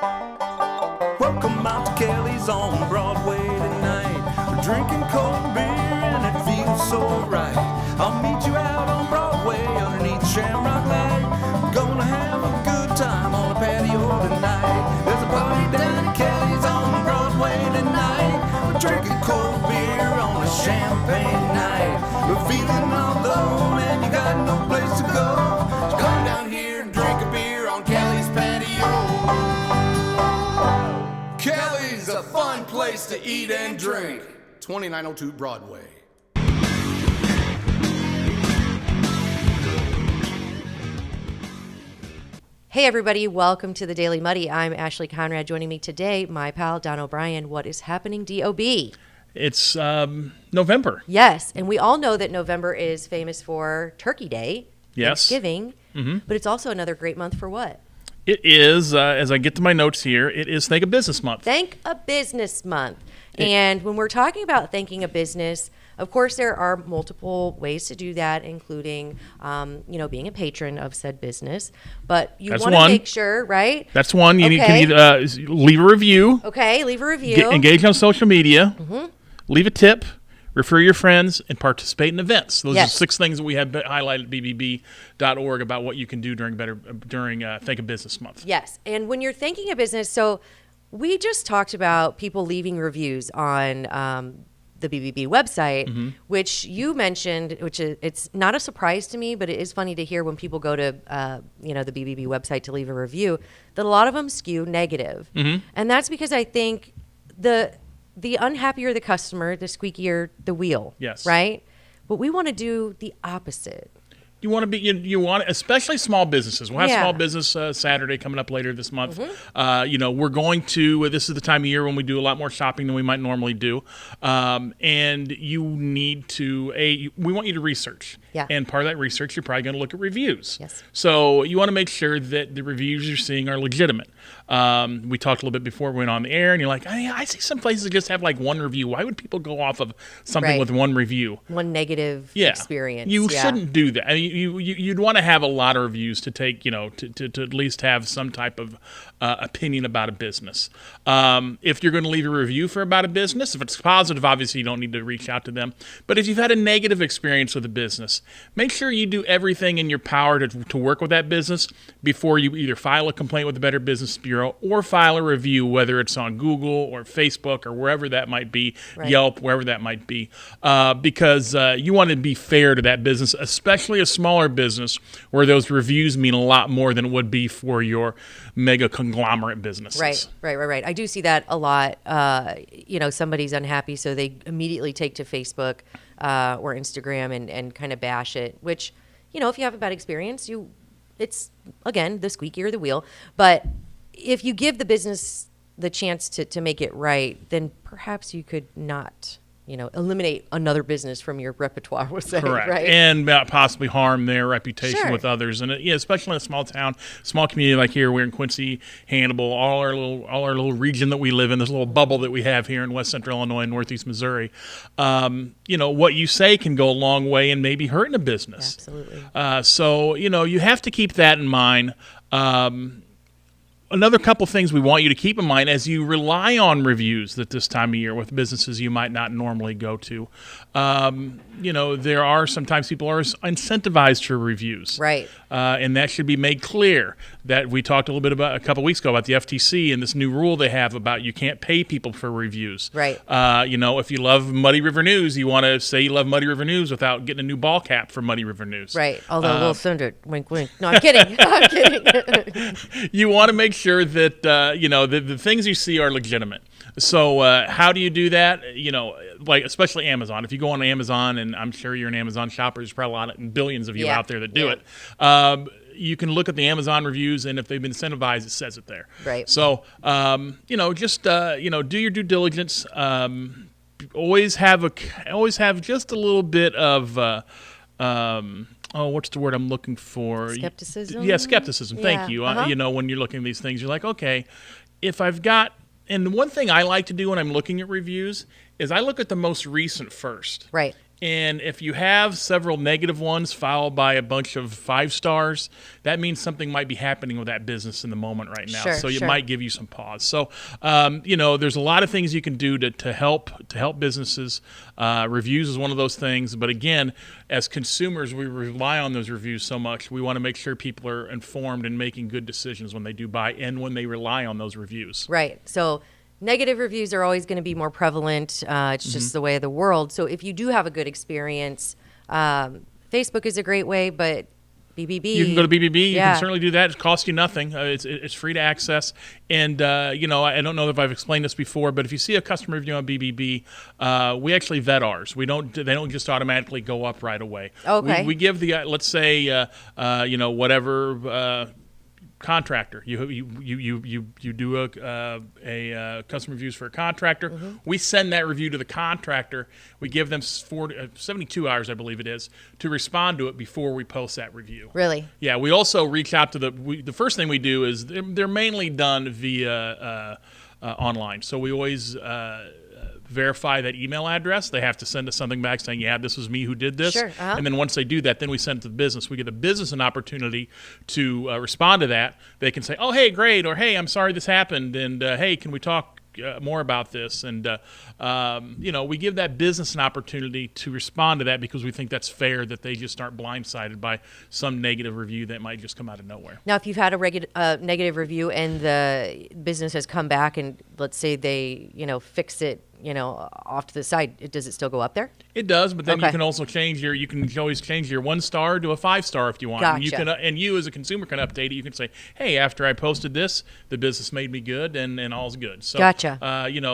Welcome out to Kelly's on Broadway tonight. We're drinking cold beer and it feels so right. I'll meet you out on Broadway underneath Shamrock Light. We're gonna have a good time on the patio tonight. There's a party down at Kelly's on Broadway tonight. We're drinking cold beer on a champagne night. We're feeling all alone and you got no place to go. So come down here and drink a beer on Kelly's patio. Kelly's a fun place to eat and drink. 2902 Broadway. Hey everybody, welcome to the Daily Muddy. I'm Ashley Conrad. Joining me today, my pal Don O'Brien. What is happening, DOB? It's November. Yes, and we all know that November is famous for Turkey Day, Yes. Thanksgiving, but it's also another great month for what? It is, as I get to my notes here, it is Thank a Business Month. Thank a Business Month. And when we're talking about thanking a business, of course, there are multiple ways to do that, including, being a patron of said business. But you want to make sure, right? That's one. You can leave a review. Okay, leave a review. Engage on social media. Leave a tip. Refer your friends and participate in events. Those are 6 things that we have highlighted at bbb.org about what you can do during Thank a Business Month. Yes, and when you're thanking a business, so we just talked about people leaving reviews on the BBB website, which you mentioned, it's not a surprise to me, but it is funny to hear when people go to the BBB website to leave a review that a lot of them skew negative, and that's because I think the unhappier the customer, the squeakier the wheel. Yes. Right? But we want to do the opposite. You want to be, especially small businesses. We'll have Small Business Saturday coming up later this month. We're going to, this is the time of year when we do a lot more shopping than we might normally do. And you need to, we want you to research. Yeah. And part of that research, you're probably going to look at reviews. Yes. So you want to make sure that the reviews you're seeing are legitimate. We talked a little bit before we went on the air, and you're like, I see some places that just have like one review. Why would people go off of something with one review? One negative experience. You shouldn't do that. I mean, you'd want to have a lot of reviews to take, to at least have some type of opinion about a business. If you're going to leave a review about a business, if it's positive, obviously you don't need to reach out to them. But if you've had a negative experience with a business, make sure you do everything in your power to work with that business before you either file a complaint with the Better Business Bureau or file a review, whether it's on Google or Facebook or wherever that might be, Yelp, wherever that might be, because you want to be fair to that business, especially a smaller business where those reviews mean a lot more than it would be for your mega conglomerate businesses. Right. I do see that a lot. Somebody's unhappy, so they immediately take to Facebook or Instagram and kind of bash it, which, if you have a bad experience, it's, again, the squeakier the wheel. But if you give the business the chance to make it right, then perhaps you could not eliminate another business from your repertoire, we'll say. Correct. Right? And possibly harm their reputation with others. And especially in a small town, small community like here, we're in Quincy, Hannibal, all our little region that we live in, this little bubble that we have here in West Central Illinois and Northeast Missouri. What you say can go a long way in maybe hurting a business. Absolutely. So you have to keep that in mind. Another couple things we want you to keep in mind as you rely on reviews at this time of year with businesses you might not normally go to. There are sometimes people are incentivized for reviews. Right. And that should be made clear. That we talked a little bit about a couple weeks ago about the FTC and this new rule they have about you can't pay people for reviews. Right. If you love Muddy River News, you want to say you love Muddy River News without getting a new ball cap for Muddy River News. Right. Although Will Thunder, wink, wink. No, I'm kidding. I'm kidding. You want to make sure that the things you see are legitimate. So how do you do that? Especially Amazon. If you go on Amazon, and I'm sure you're an Amazon shopper, there's probably billions of you out there that do it. You can look at the Amazon reviews, and if they've been incentivized, it says it there. Right. So do your due diligence. Always have just a little bit of. What's the word I'm looking for? Skepticism? Yeah, skepticism. Thank you. When you're looking at these things, you're like, okay, if I've got, and one thing I like to do when I'm looking at reviews is I look at the most recent first. Right. And if you have several negative ones followed by a bunch of 5 stars, that means something might be happening with that business in the moment right now. Sure, so it sure. might give you some pause. So, there's a lot of things you can do to help businesses. Reviews is one of those things. But again, as consumers, we rely on those reviews so much. We want to make sure people are informed and making good decisions when they do buy and when they rely on those reviews. Right. So negative reviews are always going to be more prevalent. It's just the way of the world. So if you do have a good experience, Facebook is a great way, but BBB. You can go to BBB. Yeah. You can certainly do that. It costs you nothing. It's free to access. And, I don't know if I've explained this before, but if you see a customer review on BBB, we actually vet ours. They don't just automatically go up right away. Okay. We give the, let's say, whatever contractor. You do a customer reviews for a contractor. We send that review to the contractor. We give them 72 hours, I believe it is, to respond to it before we post that review. Really? Yeah. We also reach out to the first thing we do is they're mainly done via online. So we always verify that email address. They have to send us something back saying, yeah, this was me who did this. Sure, uh-huh. And then once they do that, then we send it to the business. We give the business an opportunity to respond to that. They can say, oh, hey, great, or hey, I'm sorry this happened, and hey, can we talk more about this? And, we give that business an opportunity to respond to that because we think that's fair, that they just aren't blindsided by some negative review that might just come out of nowhere. Now, if you've had a negative review and the business has come back and let's say they, fix it, off to the side, does it still go up there? It does, but then Okay. you can also you can always change your 1 star to a 5 star if you want. Gotcha. And you can, and you as a consumer can update it. You can say, hey, after I posted this, the business made me good and all's good. So, Gotcha.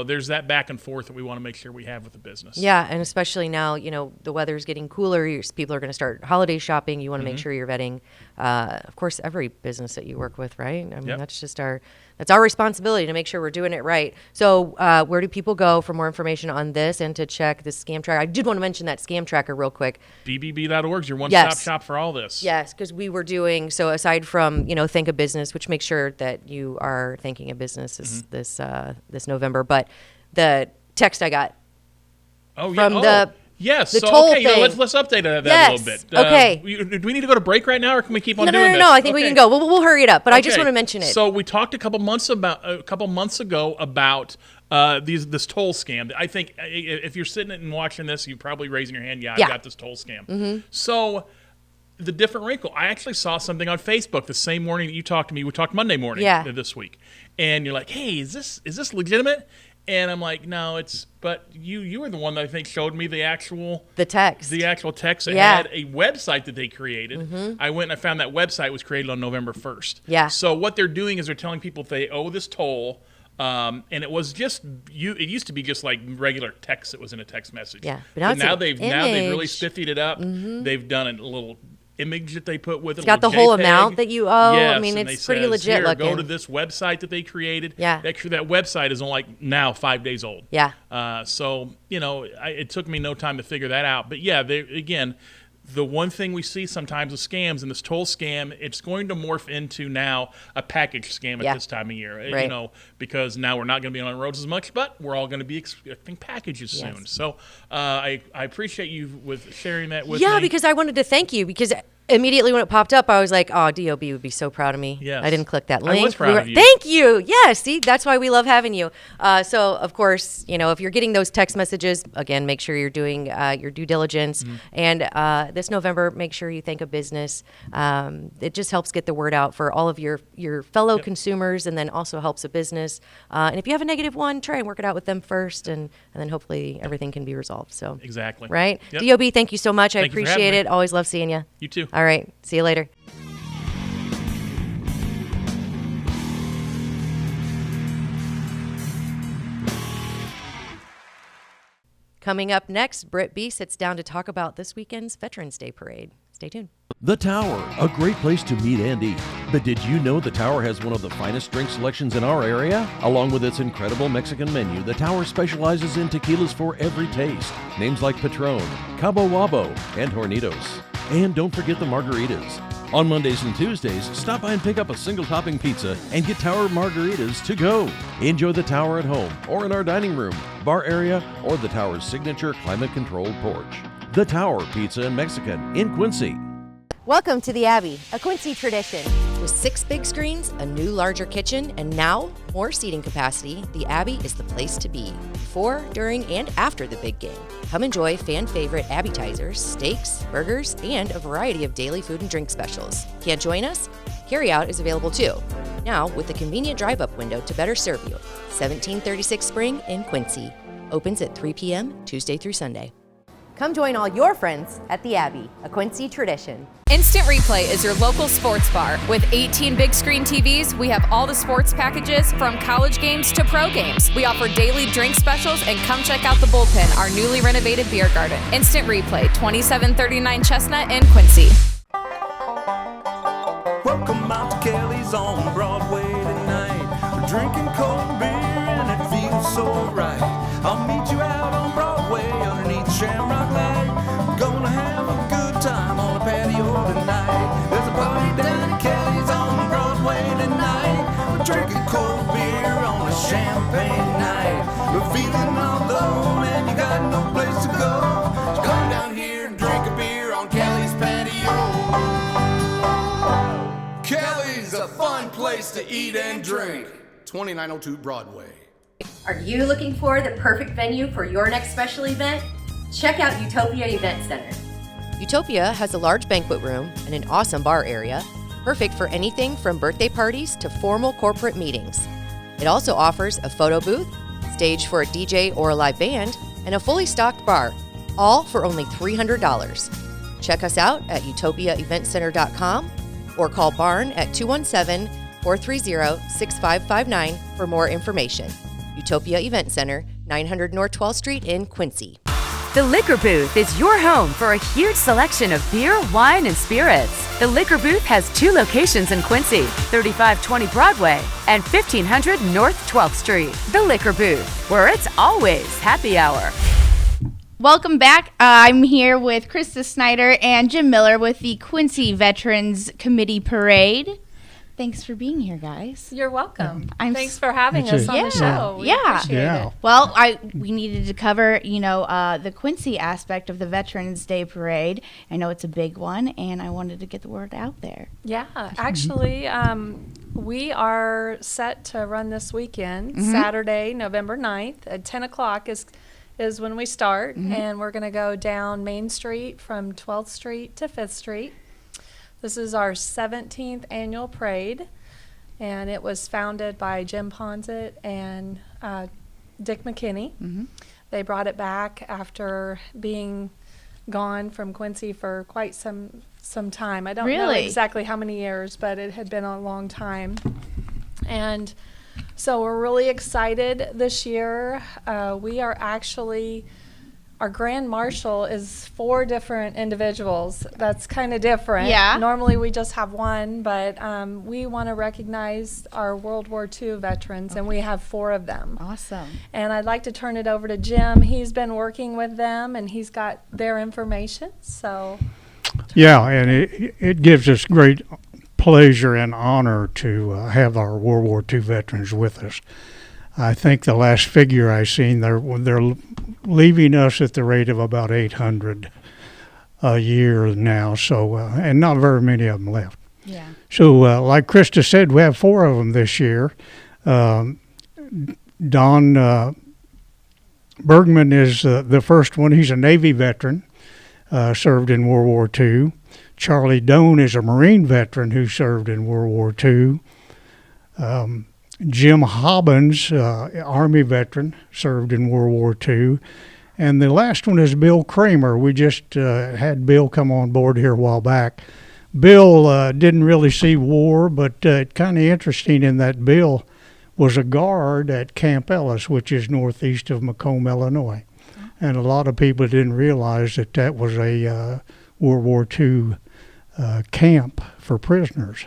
There's that back and forth that we want to make sure we have with the business. Yeah, and especially now, the weather's getting cooler. People are going to start holiday shopping. You want to make sure you're vetting, of course, every business that you work with, right? I mean, Yep. that's just that's our responsibility to make sure we're doing it right. So where do people go for more information on this and to check the scam tracker? I did want to mention that scam tracker real quick. BBB.org is your one-stop Yes. shop for all this. Yes, because we were doing, so aside from, Think of Business, which makes sure that you are thinking of business this November, but the text I got from Yes. the So, toll okay, thing. let's update that Yes. a little bit. Okay. Do we need to go to break right now, or can we keep on No, doing this? no, I think we Okay. can go. We'll hurry it up, but I just Okay. want to mention it. So we talked a couple months ago about this toll scam. I think if you're sitting and watching this, you're probably raising your hand. Yeah, I got this toll scam. So the different wrinkle, I actually saw something on Facebook the same morning that you talked to me. We talked Monday morning this week, and you're like, "Hey, is this legitimate?" And I'm like, no, but you were the one that I think showed me the actual text. The actual text. It had a website that they created. I went and I found that website was created on November 1st. Yeah. So what they're doing is they're telling people if they owe this toll, and it was just it used to be just like regular text that was in a text message. Yeah. But now it's they've an really image. spiffied it up. They've done a little image that they put with it. It's got the whole amount that you owe. Yes, I mean, and it's they pretty says, legit Here, looking. Go to this website that they created. Yeah. Actually, that website is only now 5 days old. Yeah. So, it took me no time to figure that out. But yeah, again, the one thing we see sometimes with scams, and this toll scam, it's going to morph into now a package scam at this time of year. Right. Because now we're not going to be on the roads as much, but we're all going to be expecting packages soon. So I appreciate you with sharing that with me. Yeah, because I wanted to thank you because immediately when it popped up, I was like, oh, DOB would be so proud of me. Yes. I didn't click that link. I was proud of you. Thank you. Yeah, see, that's why we love having you. So, of course, if you're getting those text messages, again, make sure you're doing your due diligence. And this November, make sure you think of business. It just helps get the word out for all of your fellow consumers, and then also helps a business. And if you have a negative one, try and work it out with them first, and then hopefully everything can be resolved. So Exactly. Right? Yep. DOB, thank you so much. I Thank you for appreciate having it. me. Always love seeing you. You too. All right. See you later. Coming up next, Britt B sits down to talk about this weekend's Veterans Day Parade. Stay tuned. The Tower, a great place to meet and eat. But did you know the Tower has one of the finest drink selections in our area? Along with its incredible Mexican menu, the Tower specializes in tequilas for every taste. Names like Patron, Cabo Wabo, and Hornitos. And don't forget the margaritas. On Mondays and Tuesdays, stop by and pick up a single topping pizza and get Tower margaritas to go. Enjoy the Tower at home or in our dining room, bar area, or the Tower's signature climate-controlled porch. The Tower Pizza and Mexican in Quincy. Welcome to the Abbey, a Quincy tradition. With 6 big screens, a new larger kitchen, and now more seating capacity, the Abbey is the place to be before, during, and after the big game. Come enjoy fan favorite appetizers, steaks, burgers, and a variety of daily food and drink specials. Can't join us? Carryout is available too. Now with a convenient drive-up window to better serve you. 1736 Spring in Quincy. Opens at 3 p.m. Tuesday through Sunday. Come join all your friends at the Abbey, a Quincy tradition. Instant Replay is your local sports bar. With 18 big screen TVs, we have all the sports packages from college games to pro games. We offer daily drink specials, and come check out the Bullpen, our newly renovated beer garden. Instant Replay, 2739 Chestnut in Quincy. Welcome out to Kelly's on Broadway tonight. We're drinking cold beer and it feels so right. I'll meet you out on Broadway underneath Shamrock Light. We're gonna have a good time on the patio tonight. There's a party down at Kelly's on Broadway tonight. We're drinking cold beer on a champagne night. We're feeling all alone and you got no place to go. So come down here and drink a beer on Kelly's patio. Kelly's a fun place to eat and drink. 2902 Broadway. Are you looking for the perfect venue for your next special event? Check out Utopia Event Center. Utopia has a large banquet room and an awesome bar area, perfect for anything from birthday parties to formal corporate meetings. It also offers a photo booth, stage for a DJ or a live band, and a fully stocked bar, all for only $300. Check us out at utopiaeventcenter.com or call Barn at 217-430-6559 for more information. Utopia Event Center, 900 North 12th Street in Quincy. The Liquor Booth is your home for a huge selection of beer, wine, and spirits. The Liquor Booth has 2 locations in Quincy, 3520 Broadway and 1500 North 12th Street. The Liquor Booth, where it's always happy hour. Welcome back. I'm here with Krista Snyder and Jim Miller with the Quincy Veterans Committee Parade. Thanks for being here, guys. You're welcome. Thanks for having us on the show. We appreciate it. Well, we needed to cover, the Quincy aspect of the Veterans Day Parade. I know it's a big one, and I wanted to get the word out there. Yeah, actually, we are set to run this weekend, Saturday, November 9th at 10 o'clock is when we start, and we're going to go down Main Street from 12th Street to 5th Street. This is our 17th annual parade, and it was founded by Jim Ponzett and Dick McKinney. They brought it back after being gone from Quincy for quite some time. I don't know exactly how many years, but it had been a long time. And so we're really excited this year. We are actually... Our Grand Marshal is 4 different individuals. That's kind of different. Yeah. Normally we just have one, but we want to recognize our World War II veterans, and we have 4 of them. Awesome. And I'd like to turn it over to Jim. He's been working with them, and he's got their information. So. Yeah, and it gives us great pleasure and honor to have our World War II veterans with us. I think the last figure I seen, they're leaving us at the rate of about 800 a year now. So, and not very many of them left. Yeah. So, like Krista said, we have 4 of them this year. Don Bergman is the first one. He's a Navy veteran, served in World War II. Charlie Doan is a Marine veteran who served in World War II. Jim Hobbins, Army veteran, served in World War II. And the last one is Bill Kramer. We just had Bill come on board here a while back. Bill didn't really see war, but kind of interesting in that Bill was a guard at Camp Ellis, which is northeast of Macomb, Illinois. And a lot of people didn't realize that was a World War II camp for prisoners.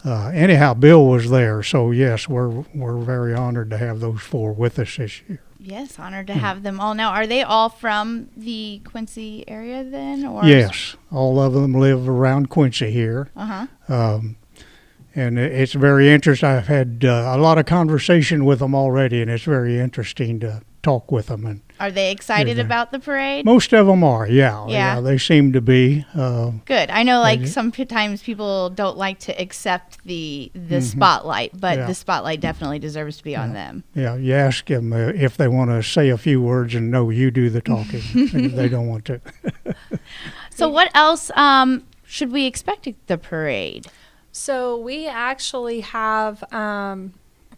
Anyhow, Bill was there, so yes, we're very honored to have those 4 with us this year. Yes, honored to have them all. Now, are they all from the Quincy area then? Or yes, all of them live around Quincy here. And it's very interesting. I've had a lot of conversation with them already, and it's very interesting to talk with them. And Are they excited about the parade? most of them are, Yeah. yeah, they seem to be. Good. I know, like, sometimes people don't like to accept the spotlight, but Yeah. the spotlight definitely deserves to be on them. Yeah, you ask them if they want to say a few words, and no, you do the talking. They don't want to. So what else should we expect at the parade? So we actually have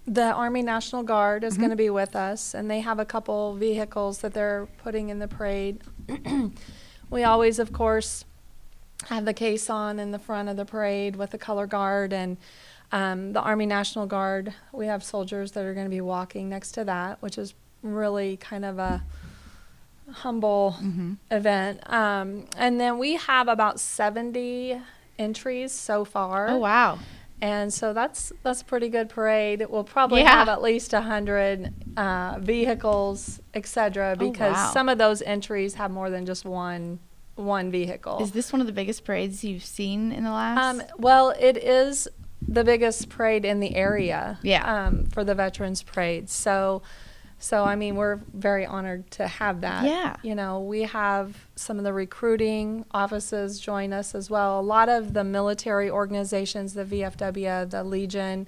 the Army National Guard is going to be with us, and they have a couple vehicles that they're putting in the parade. We always, of course, have the caisson in the front of the parade with the color guard, and the Army National Guard. We have soldiers that are going to be walking next to that, which is really kind of a humble event. And then we have about 70 entries so far. Oh, wow. And so that's a pretty good parade. We'll probably have at least 100 vehicles, etc., because some of those entries have more than just one vehicle. Is this one of the biggest parades you've seen in the last? Well, it is the biggest parade in the area. Yeah. For the Veterans Parade. So I mean, we're very honored to have that. Yeah. You know, we have some of the recruiting offices join us as well. A lot of the military organizations, the VFW, the Legion,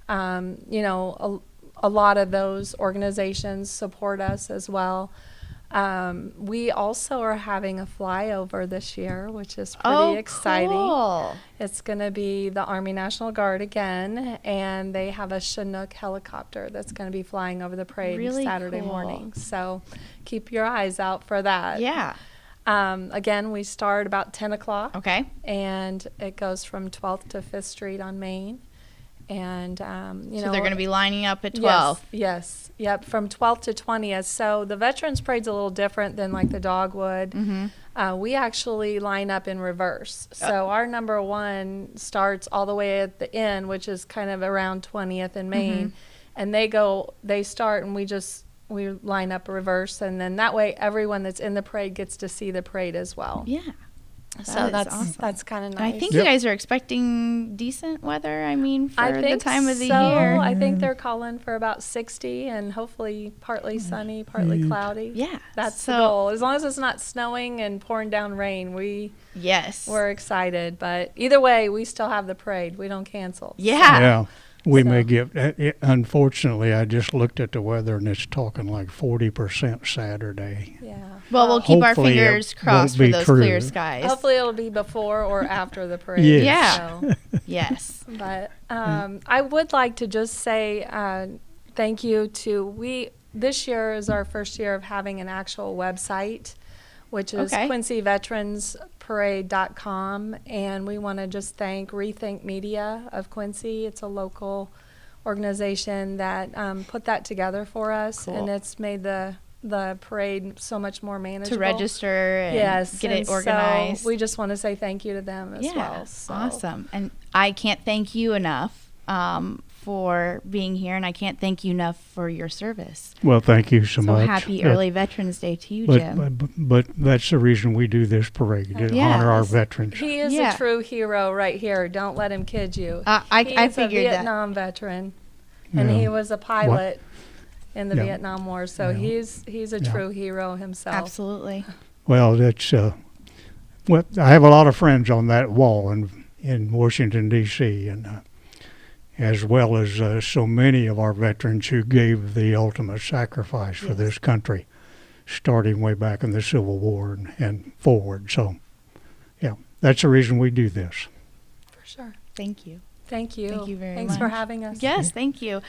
you know, a lot of those organizations support us as well. We also are having a flyover this year, which is pretty exciting. Cool. It's going to be the Army National Guard again, and they have a Chinook helicopter that's going to be flying over the parade Saturday morning. So keep your eyes out for that. Yeah. Again, we start about 10 o'clock. Okay. And it goes from 12th to 5th Street on Main. And, you know. So they're going to be lining up at 12. Yes. Yep. From 12th to 20th. So the Veterans Parade's a little different than like the Dogwood. We actually line up in reverse. So our number one starts all the way at the end, which is kind of around 20th and Main. And they start, and we line up reverse. And then that way everyone that's in the parade gets to see the parade as well. Yeah. So that's awesome. that's kind of nice. And I think you guys are expecting decent weather, I mean, for the time of the year. I think they're calling for about 60 and hopefully partly sunny, partly cloudy. Yeah. That's the goal. As long as it's not snowing and pouring down rain, we're excited. But either way, we still have the parade. We don't cancel. Yeah. Yeah. We may get, unfortunately, I just looked at the weather, and it's talking like 40% Saturday. Yeah. Well, we'll keep our Hopefully fingers it crossed for won't be those true. clear skies. Hopefully it'll be before or after the parade. Yes. Yeah. So. Yes. But I would like to just say thank you to this year is our first year of having an actual website, which is QuincyVeteransParade.com, and we want to just thank Rethink Media of Quincy. It's a local organization that put that together for us, and it's made the parade so much more manageable. To register and get it organized. So we just want to say thank you to them as well. So. Awesome. And I can't thank you enough for being here, and I can't thank you enough for your service. Well, thank you so much. So happy early Veterans Day to you, Jim. But that's the reason we do this parade, to honor our veterans. He is a true hero right here. Don't let him kid you. I He's figured a Vietnam veteran, and he was a pilot in the Vietnam War, so he's a true hero himself. Absolutely. Well, that's I have a lot of friends on that wall in Washington, D.C., and as well as so many of our veterans who gave the ultimate sacrifice for this country, starting way back in the Civil War and forward. So, yeah, that's the reason we do this. For sure. Thank you. Thank you. Thank you very much. Thanks for having us. Yes, thank you.